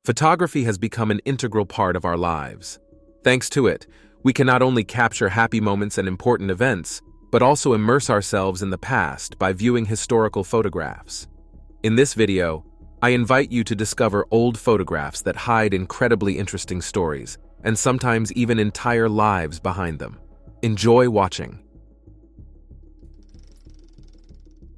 Photography has become an integral part of our lives. Thanks to it, we can not only capture happy moments and important events, but also immerse ourselves in the past by viewing historical photographs. In this video, I invite you to discover old photographs that hide incredibly interesting stories, and sometimes even entire lives behind them. Enjoy watching.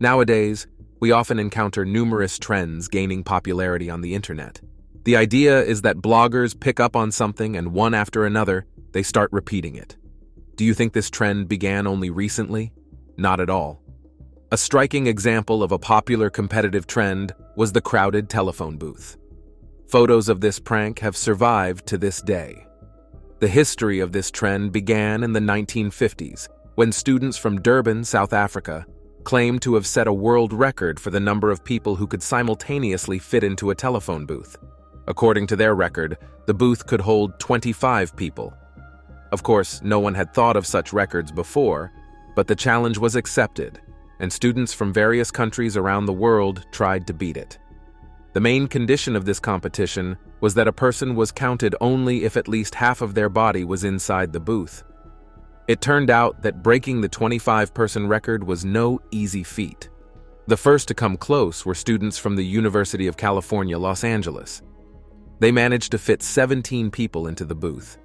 Nowadays, we often encounter numerous trends gaining popularity on the internet. The idea is that bloggers pick up on something and one after another, they start repeating it. Do you think this trend began only recently? Not at all. A striking example of a popular competitive trend was the crowded telephone booth. Photos of this prank have survived to this day. The history of this trend began in the 1950s, when students from Durban, South Africa, claimed to have set a world record for the number of people who could simultaneously fit into a telephone booth. According to their record, the booth could hold 25 people. Of course, no one had thought of such records before, but the challenge was accepted, and students from various countries around the world tried to beat it. The main condition of this competition was that a person was counted only if at least half of their body was inside the booth. It turned out that breaking the 25-person record was no easy feat. The first to come close were students from the University of California, Los Angeles. They managed to fit 17 people into the booth.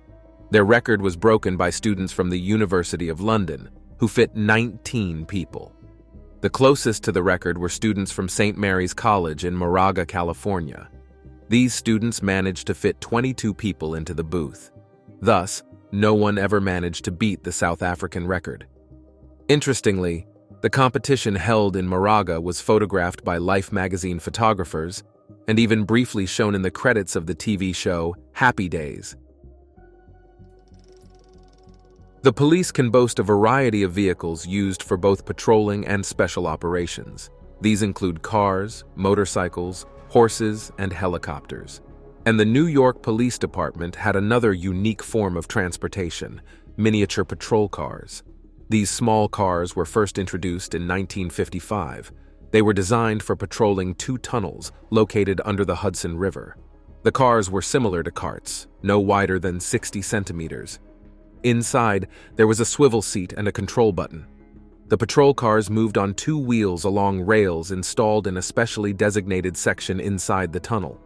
Their record was broken by students from the University of London, who fit 19 people. The closest to the record were students from St. Mary's College in Moraga, California. These students managed to fit 22 people into the booth. Thus, no one ever managed to beat the South African record. Interestingly, the competition held in Moraga was photographed by Life magazine photographers and even briefly shown in the credits of the TV show Happy Days. The police can boast a variety of vehicles used for both patrolling and special operations. These include cars, motorcycles, horses, and helicopters. And the New York Police Department had another unique form of transportation: miniature patrol cars. These small cars were first introduced in 1955. They were designed for patrolling 2 tunnels located under the Hudson River. The cars were similar to carts, no wider than 60 centimeters. Inside, there was a swivel seat and a control button. The patrol cars moved on 2 wheels along rails installed in a specially designated section inside the tunnel.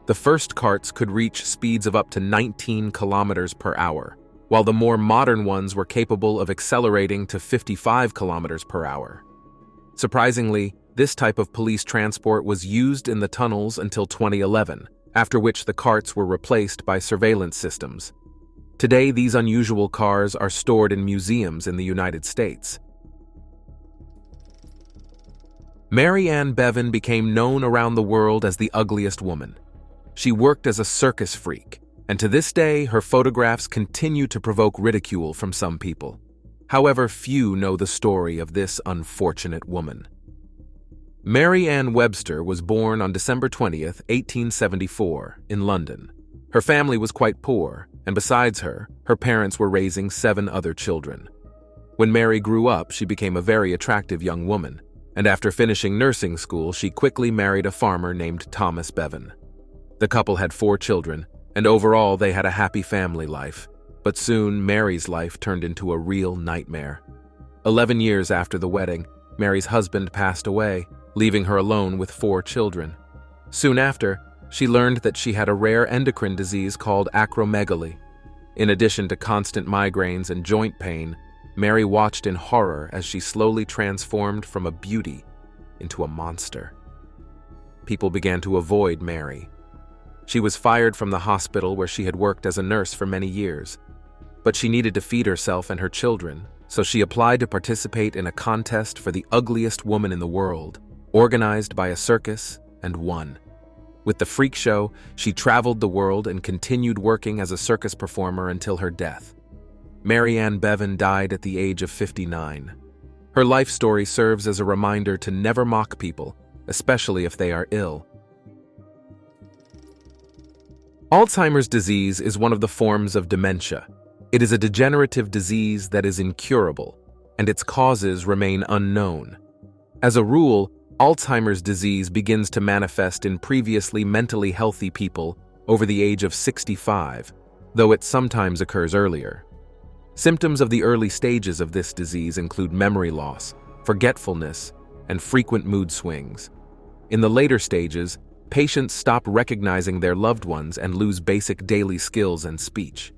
The first carts could reach speeds of up to 19 kilometers per hour, while the more modern ones were capable of accelerating to 55 kilometers per hour. Surprisingly, this type of police transport was used in the tunnels until 2011, after which the carts were replaced by surveillance systems. Today, these unusual cars are stored in museums in the United States. Mary Ann Bevan became known around the world as the ugliest woman. She worked as a circus freak, and to this day, her photographs continue to provoke ridicule from some people. However, few know the story of this unfortunate woman. Mary Ann Webster was born on December 20th, 1874, in London. Her family was quite poor, and besides her parents were raising 7 other children. When Mary grew up, she became a very attractive young woman, and after finishing nursing school, she quickly married a farmer named Thomas Bevan. The couple had 4 children, and overall they had a happy family life. But soon, Mary's life turned into a real nightmare. 11 years after the wedding, Mary's husband passed away, leaving her alone with 4 children. Soon after, she learned that she had a rare endocrine disease called acromegaly. In addition to constant migraines and joint pain, Mary watched in horror as she slowly transformed from a beauty into a monster. People began to avoid Mary. She was fired from the hospital where she had worked as a nurse for many years. But she needed to feed herself and her children, so she applied to participate in a contest for the ugliest woman in the world, organized by a circus, and won. With the freak show, she traveled the world and continued working as a circus performer until her death. Mary Ann Bevan died at the age of 59. Her life story serves as a reminder to never mock people, especially if they are ill. Alzheimer's disease is one of the forms of dementia. It is a degenerative disease that is incurable, and its causes remain unknown. As a rule, Alzheimer's disease begins to manifest in previously mentally healthy people over the age of 65, though it sometimes occurs earlier. Symptoms of the early stages of this disease include memory loss, forgetfulness, and frequent mood swings. In the later stages, patients stop recognizing their loved ones and lose basic daily skills and speech.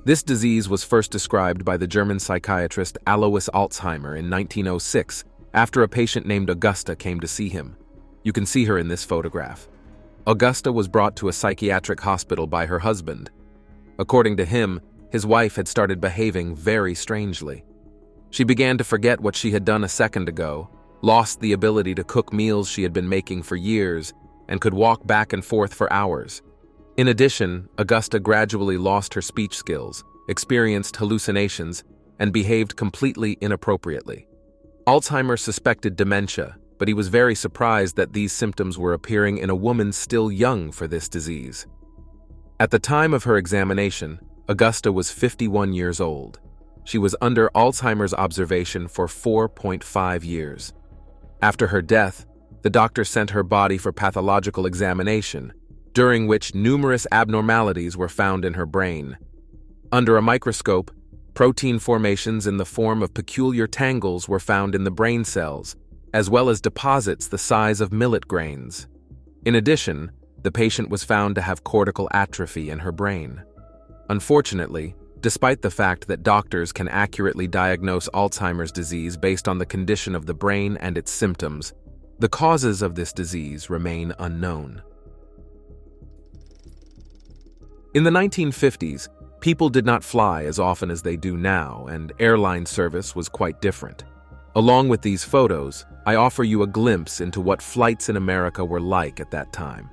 This disease was first described by the German psychiatrist Alois Alzheimer in 1906 after a patient named Augusta came to see him. You can see her in this photograph. Augusta was brought to a psychiatric hospital by her husband. According to him, his wife had started behaving very strangely. She began to forget what she had done a second ago, lost the ability to cook meals she had been making for years, and could walk back and forth for hours. In addition, Augusta gradually lost her speech skills, experienced hallucinations, and behaved completely inappropriately. Alzheimer suspected dementia, but he was very surprised that these symptoms were appearing in a woman still young for this disease. At the time of her examination, Augusta was 51 years old. She was under Alzheimer's observation for 4.5 years. After her death, the doctor sent her body for pathological examination, during which numerous abnormalities were found in her brain. Under a microscope, protein formations in the form of peculiar tangles were found in the brain cells, as well as deposits the size of millet grains. In addition, the patient was found to have cortical atrophy in her brain. Unfortunately, despite the fact that doctors can accurately diagnose Alzheimer's disease based on the condition of the brain and its symptoms, the causes of this disease remain unknown. In the 1950s, people did not fly as often as they do now, and airline service was quite different. Along with these photos, I offer you a glimpse into what flights in America were like at that time.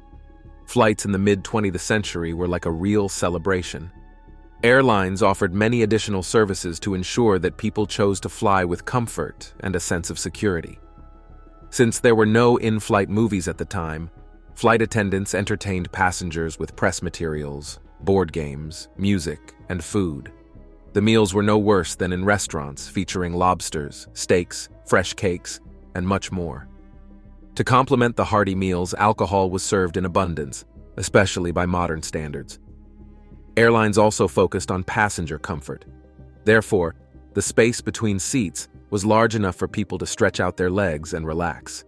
Flights in the mid-20th century were like a real celebration. Airlines offered many additional services to ensure that people chose to fly with comfort and a sense of security. Since there were no in-flight movies at the time, flight attendants entertained passengers with press materials, board games, music, and food. The meals were no worse than in restaurants featuring lobsters, steaks, fresh cakes, and much more. To complement the hearty meals, alcohol was served in abundance, especially by modern standards. Airlines also focused on passenger comfort. Therefore, the space between seats was large enough for people to stretch out their legs and relax.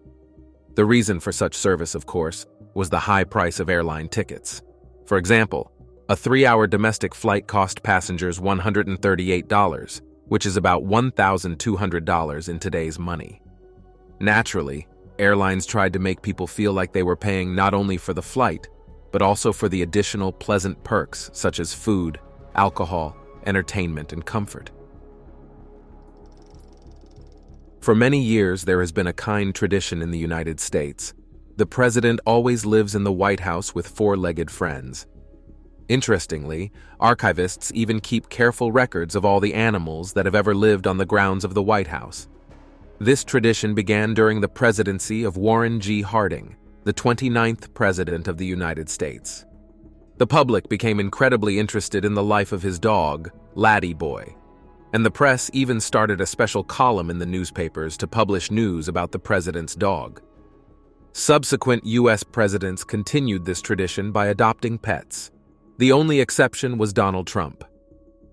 The reason for such service, of course, was the high price of airline tickets. For example, a 3-hour domestic flight cost passengers $138, which is about $1,200 in today's money. Naturally, airlines tried to make people feel like they were paying not only for the flight, but also for the additional pleasant perks such as food, alcohol, entertainment, and comfort. For many years, there has been a kind tradition in the United States. The president always lives in the White House with 4-legged friends. Interestingly, archivists even keep careful records of all the animals that have ever lived on the grounds of the White House. This tradition began during the presidency of Warren G. Harding, the 29th President of the United States. The public became incredibly interested in the life of his dog, Laddie Boy, and the press even started a special column in the newspapers to publish news about the president's dog. Subsequent U.S. presidents continued this tradition by adopting pets. The only exception was Donald Trump.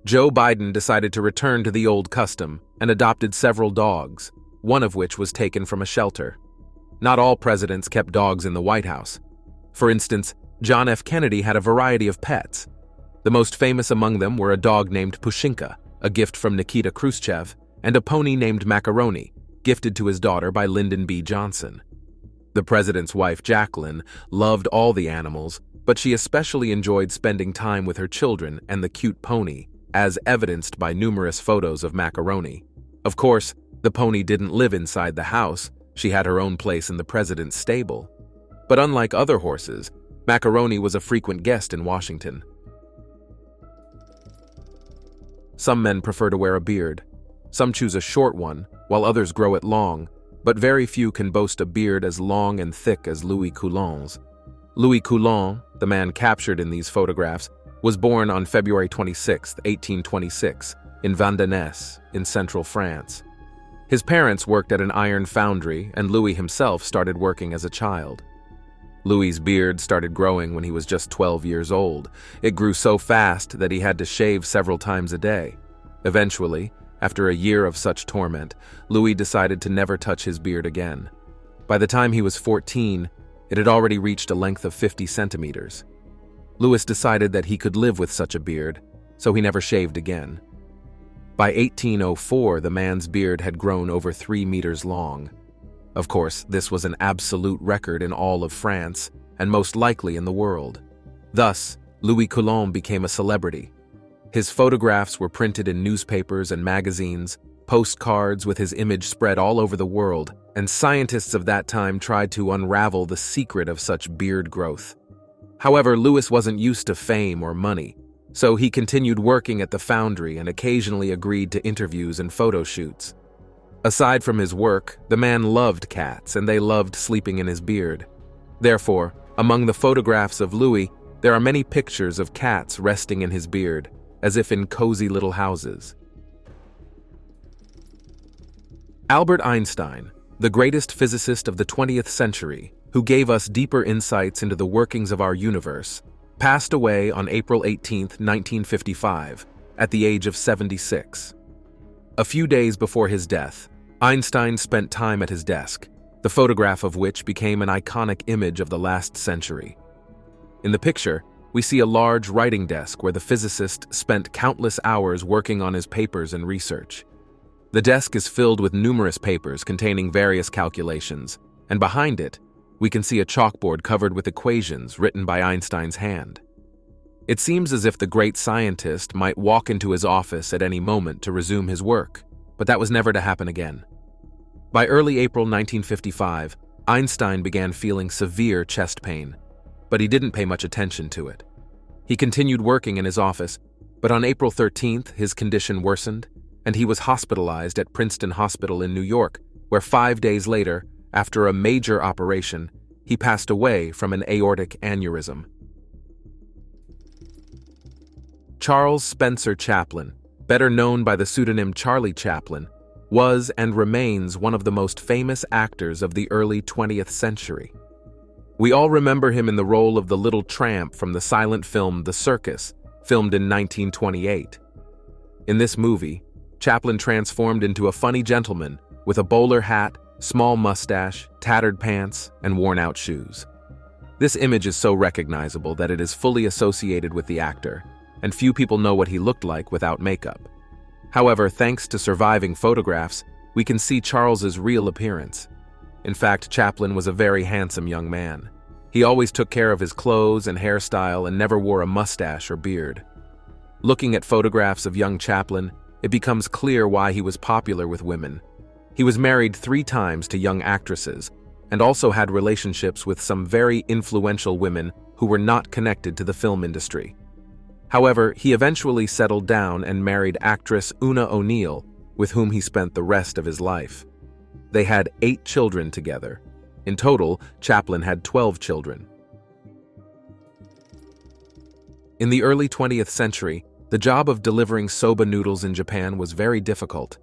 Joe Biden decided to return to the old custom and adopted several dogs, one of which was taken from a shelter. Not all presidents kept dogs in the White House. For instance, John F. Kennedy had a variety of pets. The most famous among them were a dog named Pushinka, a gift from Nikita Khrushchev, and a pony named Macaroni, gifted to his daughter by Lyndon B. Johnson. The president's wife, Jacqueline, loved all the animals, but she especially enjoyed spending time with her children and the cute pony, as evidenced by numerous photos of Macaroni. Of course, the pony didn't live inside the house. She had her own place in the president's stable. But unlike other horses, Macaroni was a frequent guest in Washington. Some men prefer to wear a beard. Some choose a short one, while others grow it long, but very few can boast a beard as long and thick as Louis Coulon's. Louis Coulon, the man captured in these photographs, was born on February 26, 1826, in Vandenesse, in central France. His parents worked at an iron foundry, and Louis himself started working as a child. Louis's beard started growing when he was just 12 years old. It grew so fast that he had to shave several times a day. Eventually, after a year of such torment, Louis decided to never touch his beard again. By the time he was 14, it had already reached a length of 50 centimeters. Louis decided that he could live with such a beard, so he never shaved again. By 1804, the man's beard had grown over 3 meters long. Of course, this was an absolute record in all of France, and most likely in the world. Thus, Louis Kowloon became a celebrity. His photographs were printed in newspapers and magazines, postcards with his image spread all over the world, and scientists of that time tried to unravel the secret of such beard growth. However, Louis wasn't used to fame or money, so he continued working at the foundry and occasionally agreed to interviews and photo shoots. Aside from his work, the man loved cats and they loved sleeping in his beard. Therefore, among the photographs of Louis, there are many pictures of cats resting in his beard, as if in cozy little houses. Albert Einstein, the greatest physicist of the 20th century, who gave us deeper insights into the workings of our universe, passed away on April 18, 1955, at the age of 76. A few days before his death, Einstein spent time at his desk, the photograph of which became an iconic image of the last century. In the picture, we see a large writing desk where the physicist spent countless hours working on his papers and research. The desk is filled with numerous papers containing various calculations, and behind it, we can see a chalkboard covered with equations written by Einstein's hand. It seems as if the great scientist might walk into his office at any moment to resume his work, but that was never to happen again. By early April 1955, Einstein began feeling severe chest pain, but he didn't pay much attention to it. He continued working in his office, but on April 13th, his condition worsened, and he was hospitalized at Princeton Hospital in New York, where 5 days later, after a major operation, he passed away from an aortic aneurysm. Charles Spencer Chaplin, better known by the pseudonym Charlie Chaplin, was and remains one of the most famous actors of the early 20th century. We all remember him in the role of the little tramp from the silent film The Circus, filmed in 1928. In this movie, Chaplin transformed into a funny gentleman with a bowler hat, small mustache, tattered pants, and worn-out shoes. This image is so recognizable that it is fully associated with the actor, and few people know what he looked like without makeup. However, thanks to surviving photographs, we can see Charles's real appearance. In fact, Chaplin was a very handsome young man. He always took care of his clothes and hairstyle and never wore a mustache or beard. Looking at photographs of young Chaplin, it becomes clear why he was popular with women. He was married 3 times to young actresses, and also had relationships with some very influential women who were not connected to the film industry. However, he eventually settled down and married actress Una O'Neill, with whom he spent the rest of his life. They had 8 children together. In total, Chaplin had 12 children. In the early 20th century, the job of delivering soba noodles in Japan was very difficult.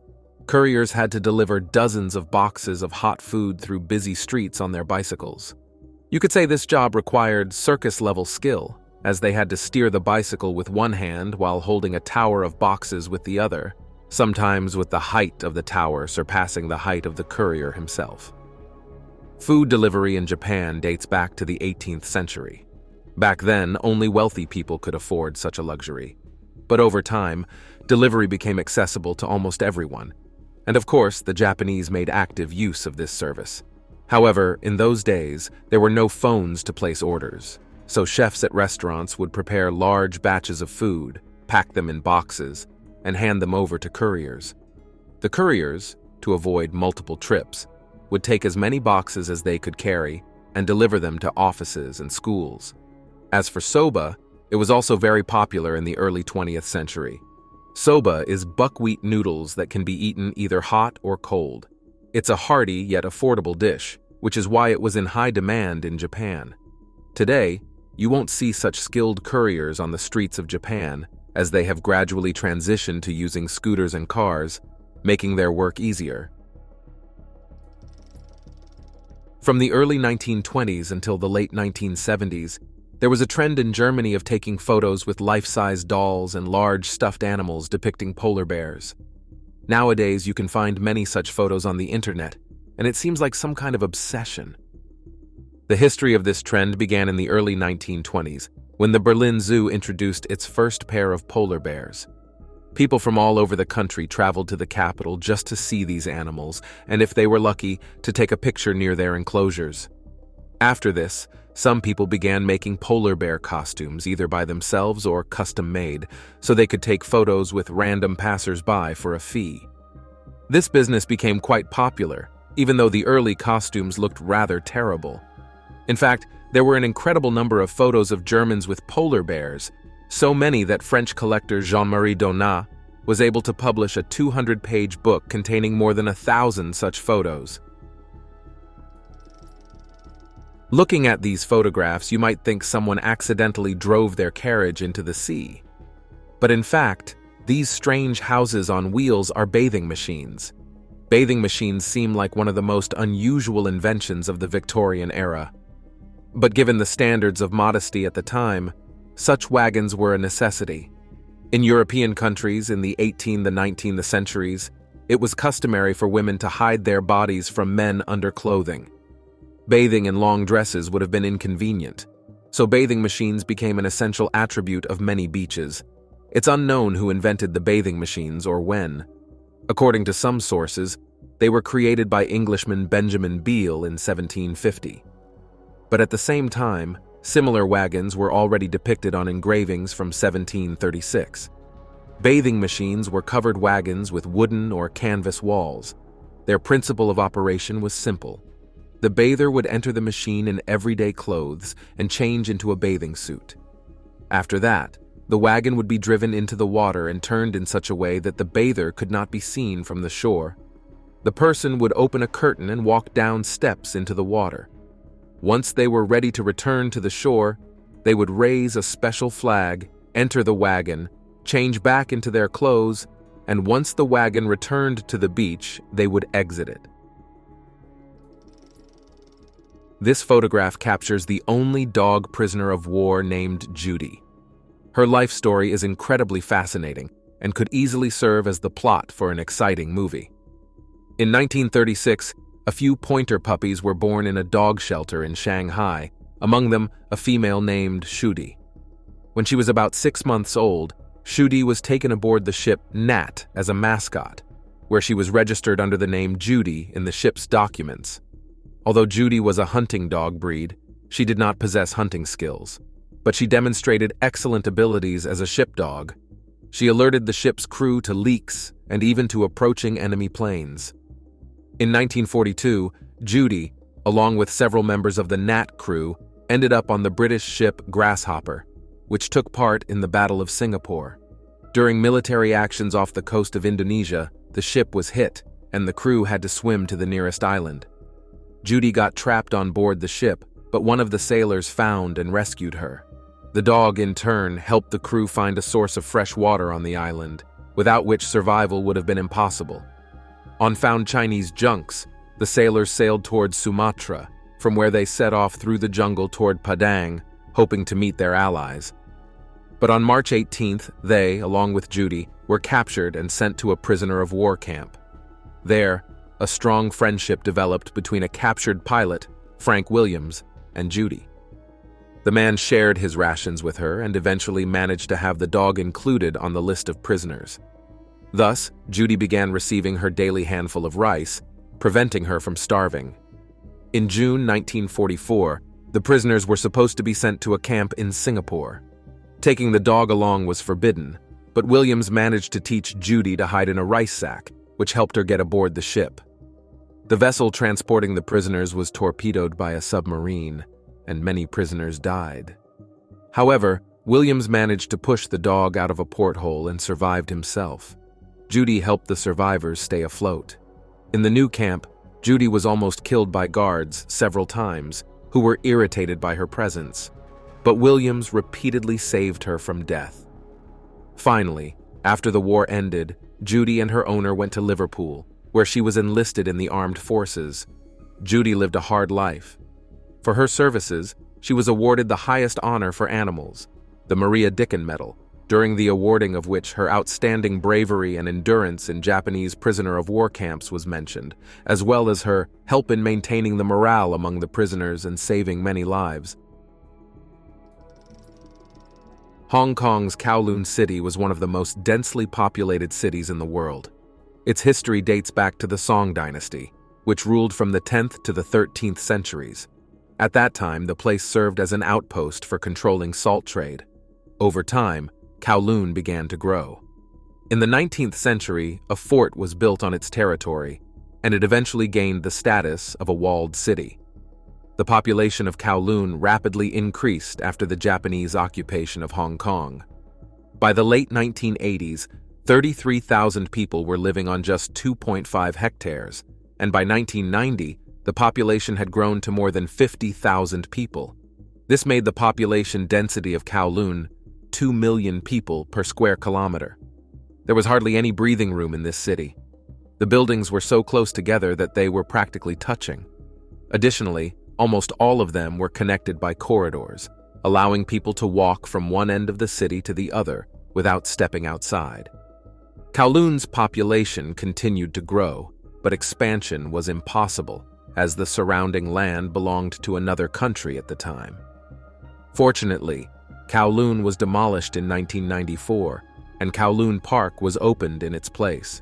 Couriers had to deliver dozens of boxes of hot food through busy streets on their bicycles. You could say this job required circus-level skill, as they had to steer the bicycle with one hand while holding a tower of boxes with the other, sometimes with the height of the tower surpassing the height of the courier himself. Food delivery in Japan dates back to the 18th century. Back then, only wealthy people could afford such a luxury. But over time, delivery became accessible to almost everyone. And of course, the Japanese made active use of this service. However, in those days, there were no phones to place orders, so chefs at restaurants would prepare large batches of food, pack them in boxes, and hand them over to couriers. The couriers, to avoid multiple trips, would take as many boxes as they could carry and deliver them to offices and schools. As for soba, it was also very popular in the early 20th century. Soba is buckwheat noodles that can be eaten either hot or cold. It's a hearty yet affordable dish, which is why it was in high demand in Japan. Today, you won't see such skilled couriers on the streets of Japan, as they have gradually transitioned to using scooters and cars, making their work easier. From the early 1920s until the late 1970s, there was a trend in Germany of taking photos with life-size dolls and large stuffed animals depicting polar bears. Nowadays, you can find many such photos on the internet, and it seems like some kind of obsession. The history of this trend began in the early 1920s, when the Berlin Zoo introduced its first pair of polar bears. People from all over the country traveled to the capital just to see these animals, and if they were lucky, to take a picture near their enclosures. After this, some people began making polar bear costumes either by themselves or custom-made, so they could take photos with random passers-by for a fee. This business became quite popular, even though the early costumes looked rather terrible. In fact, there were an incredible number of photos of Germans with polar bears, so many that French collector Jean-Marie Donat was able to publish a 200-page book containing more than 1,000 such photos. Looking at these photographs, you might think someone accidentally drove their carriage into the sea. But in fact, these strange houses on wheels are bathing machines. Bathing machines seem like one of the most unusual inventions of the Victorian era. But given the standards of modesty at the time, such wagons were a necessity. In European countries in the 18th and 19th centuries, it was customary for women to hide their bodies from men under clothing. Bathing in long dresses would have been inconvenient, so bathing machines became an essential attribute of many beaches. It's unknown who invented the bathing machines or when. According to some sources, they were created by Englishman Benjamin Beale in 1750. But at the same time, similar wagons were already depicted on engravings from 1736. Bathing machines were covered wagons with wooden or canvas walls. Their principle of operation was simple. The bather would enter the machine in everyday clothes and change into a bathing suit. After that, the wagon would be driven into the water and turned in such a way that the bather could not be seen from the shore. The person would open a curtain and walk down steps into the water. Once they were ready to return to the shore, they would raise a special flag, enter the wagon, change back into their clothes, and once the wagon returned to the beach, they would exit it. This photograph captures the only dog prisoner of war named Judy. Her life story is incredibly fascinating and could easily serve as the plot for an exciting movie. In 1936, a few pointer puppies were born in a dog shelter in Shanghai, among them a female named Judy. When she was about 6 months old, Judy was taken aboard the ship Nat as a mascot, where she was registered under the name Judy in the ship's documents. Although Judy was a hunting dog breed, she did not possess hunting skills, but she demonstrated excellent abilities as a ship dog. She alerted the ship's crew to leaks and even to approaching enemy planes. In 1942, Judy, along with several members of the Nat crew, ended up on the British ship Grasshopper, which took part in the Battle of Singapore. During military actions off the coast of Indonesia, the ship was hit, and the crew had to swim to the nearest island. Judy got trapped on board the ship, but one of the sailors found and rescued her. The dog, in turn, helped the crew find a source of fresh water on the island, without which survival would have been impossible. On found Chinese junks, the sailors sailed towards Sumatra, from where they set off through the jungle toward Padang, hoping to meet their allies. But on March 18th, they, along with Judy, were captured and sent to a prisoner of war camp. There, a strong friendship developed between a captured pilot, Frank Williams, and Judy. The man shared his rations with her and eventually managed to have the dog included on the list of prisoners. Thus, Judy began receiving her daily handful of rice, preventing her from starving. In June 1944, the prisoners were supposed to be sent to a camp in Singapore. Taking the dog along was forbidden, but Williams managed to teach Judy to hide in a rice sack, which helped her get aboard the ship. The vessel transporting the prisoners was torpedoed by a submarine, and many prisoners died. However, Williams managed to push the dog out of a porthole and survived himself. Judy helped the survivors stay afloat. In the new camp, Judy was almost killed by guards several times, who were irritated by her presence, but Williams repeatedly saved her from death. Finally, after the war ended, Judy and her owner went to Liverpool, where she was enlisted in the armed forces. Judy lived a hard life. For her services, she was awarded the highest honor for animals, the Maria Dickin Medal, during the awarding of which her outstanding bravery and endurance in Japanese prisoner of war camps was mentioned, as well as her help in maintaining the morale among the prisoners and saving many lives. Hong Kong's Kowloon City was one of the most densely populated cities in the world. Its history dates back to the Song dynasty, which ruled from the 10th to the 13th centuries. At that time, the place served as an outpost for controlling salt trade. Over time, Kowloon began to grow. In the 19th century, a fort was built on its territory, and it eventually gained the status of a walled city. The population of Kowloon rapidly increased after the Japanese occupation of Hong Kong. By the late 1980s, 33,000 people were living on just 2.5 hectares, and by 1990, the population had grown to more than 50,000 people. This made the population density of Kowloon 2 million people per square kilometer. There was hardly any breathing room in this city. The buildings were so close together that they were practically touching. Additionally, almost all of them were connected by corridors, allowing people to walk from one end of the city to the other without stepping outside. Kowloon's population continued to grow, but expansion was impossible, as the surrounding land belonged to another country at the time. Fortunately, Kowloon was demolished in 1994, and Kowloon Park was opened in its place.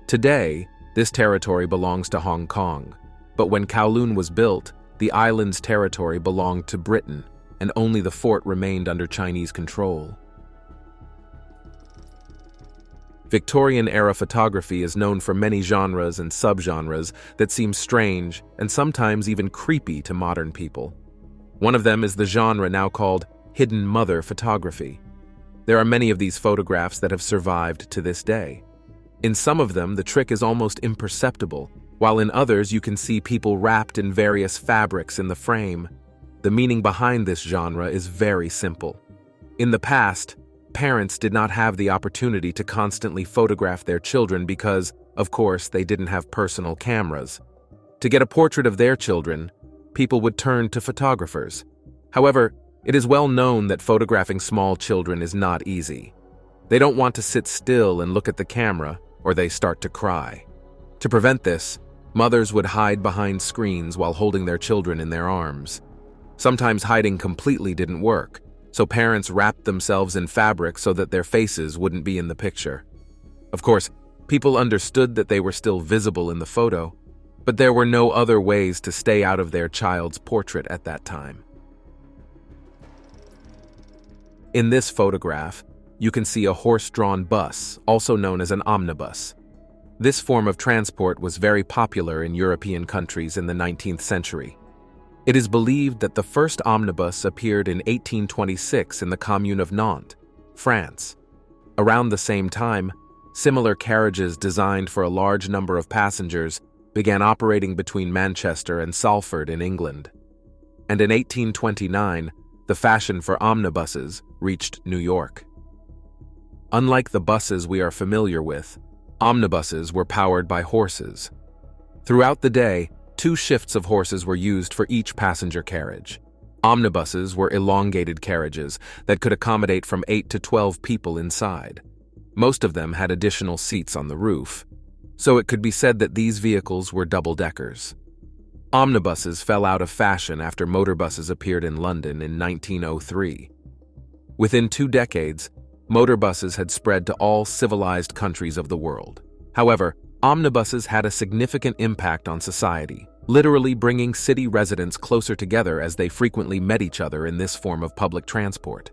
Today, this territory belongs to Hong Kong, but when Kowloon was built, the island's territory belonged to Britain, and only the fort remained under Chinese control. Victorian-era photography is known for many genres and subgenres that seem strange and sometimes even creepy to modern people. One of them is the genre now called hidden mother photography. There are many of these photographs that have survived to this day. In some of them, the trick is almost imperceptible, while in others you can see people wrapped in various fabrics in the frame. The meaning behind this genre is very simple. In the past, parents did not have the opportunity to constantly photograph their children because, of course, they didn't have personal cameras. To get a portrait of their children, people would turn to photographers. However, it is well known that photographing small children is not easy. They don't want to sit still and look at the camera, or they start to cry. To prevent this, mothers would hide behind screens while holding their children in their arms. Sometimes hiding completely didn't work, so parents wrapped themselves in fabric so that their faces wouldn't be in the picture. Of course, people understood that they were still visible in the photo, but there were no other ways to stay out of their child's portrait at that time. In this photograph, you can see a horse-drawn bus, also known as an omnibus. This form of transport was very popular in European countries in the 19th century. It is believed that the first omnibus appeared in 1826 in the commune of Nantes, France. Around the same time, similar carriages designed for a large number of passengers began operating between Manchester and Salford in England. And in 1829, the fashion for omnibuses reached New York. Unlike the buses we are familiar with, omnibuses were powered by horses. Throughout the day, 2 shifts of horses were used for each passenger carriage. Omnibuses were elongated carriages that could accommodate from 8 to 12 people inside. Most of them had additional seats on the roof, so it could be said that these vehicles were double-deckers. Omnibuses fell out of fashion after motorbuses appeared in London in 1903. Within 2 decades, motorbuses had spread to all civilized countries of the world. However, omnibuses had a significant impact on society, literally bringing city residents closer together as they frequently met each other in this form of public transport.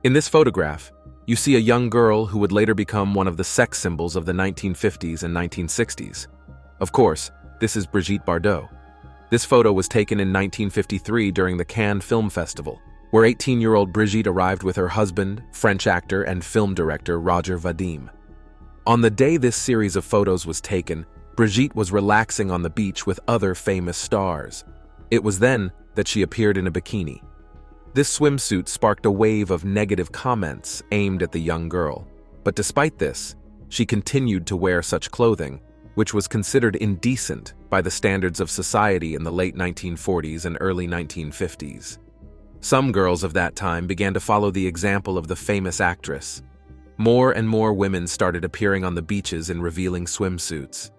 In this photograph, you see a young girl who would later become one of the sex symbols of the 1950s and 1960s. Of course, this is Brigitte Bardot. This photo was taken in 1953 during the Cannes Film Festival, where 18-year-old Brigitte arrived with her husband, French actor and film director Roger Vadim. On the day this series of photos was taken, Brigitte was relaxing on the beach with other famous stars. It was then that she appeared in a bikini. This swimsuit sparked a wave of negative comments aimed at the young girl, but despite this, she continued to wear such clothing, which was considered indecent by the standards of society in the late 1940s and early 1950s. Some girls of that time began to follow the example of the famous actress. More and more women started appearing on the beaches in revealing swimsuits.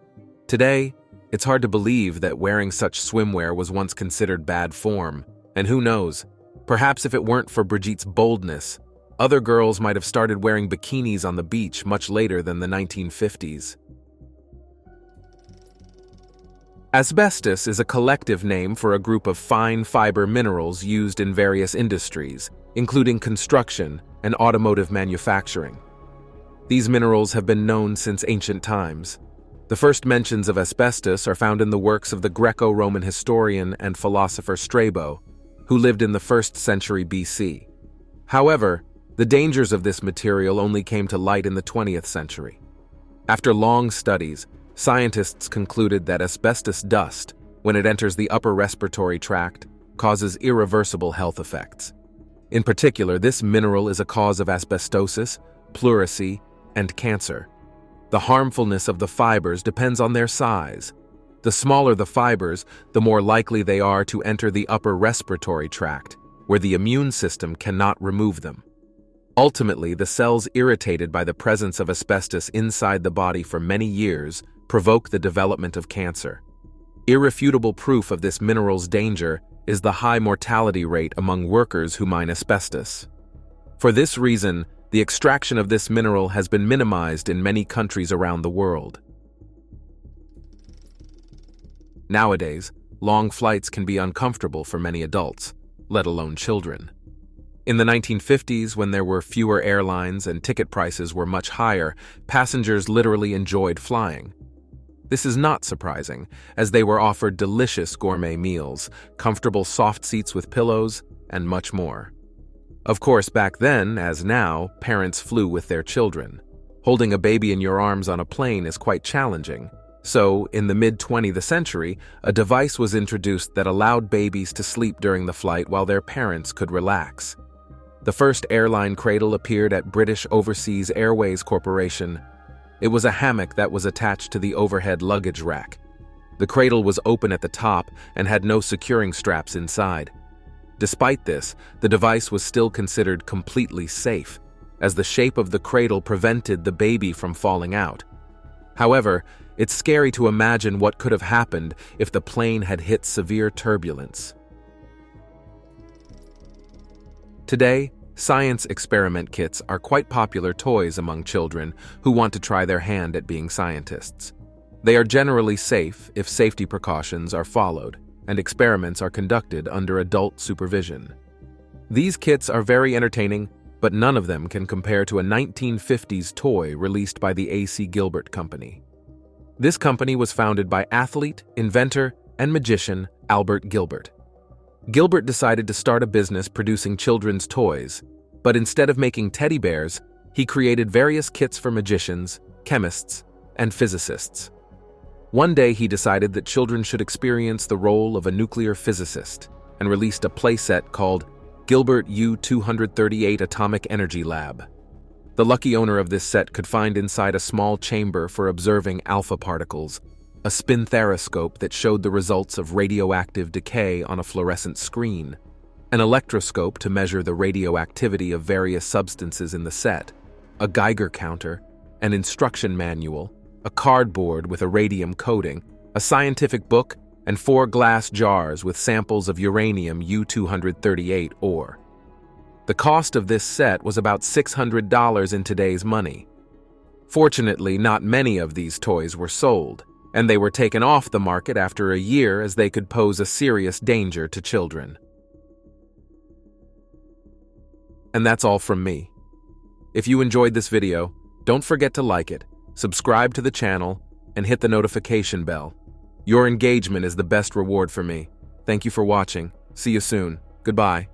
Today, it's hard to believe that wearing such swimwear was once considered bad form, and who knows, perhaps if it weren't for Brigitte's boldness, other girls might have started wearing bikinis on the beach much later than the 1950s. Asbestos is a collective name for a group of fine fiber minerals used in various industries, including construction and automotive manufacturing. These minerals have been known since ancient times. The first mentions of asbestos are found in the works of the Greco-Roman historian and philosopher Strabo, who lived in the 1st century BC. However, the dangers of this material only came to light in the 20th century. After long studies, scientists concluded that asbestos dust, when it enters the upper respiratory tract, causes irreversible health effects. In particular, this mineral is a cause of asbestosis, pleurisy, and cancer. The harmfulness of the fibers depends on their size. The smaller the fibers, the more likely they are to enter the upper respiratory tract, where the immune system cannot remove them. Ultimately, the cells irritated by the presence of asbestos inside the body for many years provoke the development of cancer. Irrefutable proof of this mineral's danger is the high mortality rate among workers who mine asbestos. For this reason, the extraction of this mineral has been minimized in many countries around the world. Nowadays, long flights can be uncomfortable for many adults, let alone children. In the 1950s, when there were fewer airlines and ticket prices were much higher, passengers literally enjoyed flying. This is not surprising, as they were offered delicious gourmet meals, comfortable soft seats with pillows, and much more. Of course, back then, as now, parents flew with their children. Holding a baby in your arms on a plane is quite challenging. So, in the mid-20th century, a device was introduced that allowed babies to sleep during the flight while their parents could relax. The first airline cradle appeared at British Overseas Airways Corporation. It was a hammock that was attached to the overhead luggage rack. The cradle was open at the top and had no securing straps inside. Despite this, the device was still considered completely safe, as the shape of the cradle prevented the baby from falling out. However, it's scary to imagine what could have happened if the plane had hit severe turbulence. Today, science experiment kits are quite popular toys among children who want to try their hand at being scientists. They are generally safe if safety precautions are followed, and experiments are conducted under adult supervision. These kits are very entertaining, but none of them can compare to a 1950s toy released by the A.C. Gilbert Company. This company was founded by athlete, inventor, and magician Albert Gilbert. Gilbert decided to start a business producing children's toys, but instead of making teddy bears, he created various kits for magicians, chemists, and physicists. One day he decided that children should experience the role of a nuclear physicist and released a playset called Gilbert U-238 Atomic Energy Lab. The lucky owner of this set could find inside a small chamber for observing alpha particles, a spinthariscope that showed the results of radioactive decay on a fluorescent screen, an electroscope to measure the radioactivity of various substances in the set, a Geiger counter, an instruction manual, a cardboard with a radium coating, a scientific book, and 4 glass jars with samples of uranium U-238 ore. The cost of this set was about $600 in today's money. Fortunately, not many of these toys were sold, and they were taken off the market after a year as they could pose a serious danger to children. And that's all from me. If you enjoyed this video, don't forget to like it, subscribe to the channel, and hit the notification bell. Your engagement is the best reward for me. Thank you for watching. See you soon. Goodbye.